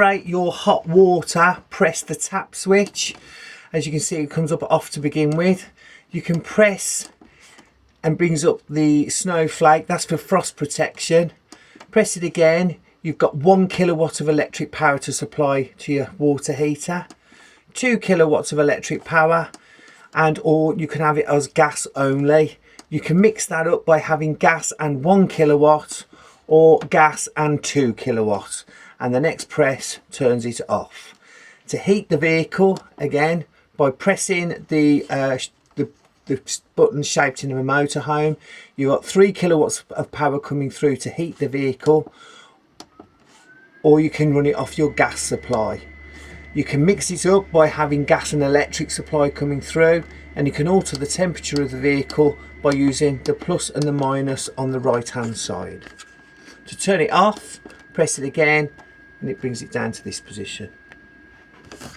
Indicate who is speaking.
Speaker 1: Separate your hot water, press the tap switch. As you can see, it comes up off to begin with. You can press and brings up the snowflake, that's for frost protection. Press it again, you've got 1 kilowatt of electric power to supply to your water heater, 2 kilowatts of electric power, and or you can have it as gas only. You can mix that up by having gas and 1 kilowatt or gas and 2 kilowatts, and the next press turns it off. To heat the vehicle, again, by pressing the button shaped in a motorhome, you've got 3 kilowatts of power coming through to heat the vehicle, or you can run it off your gas supply. You can mix it up by having gas and electric supply coming through, and you can alter the temperature of the vehicle by using the plus and the minus on the right hand side. To turn it off, press it again and it brings it down to this position.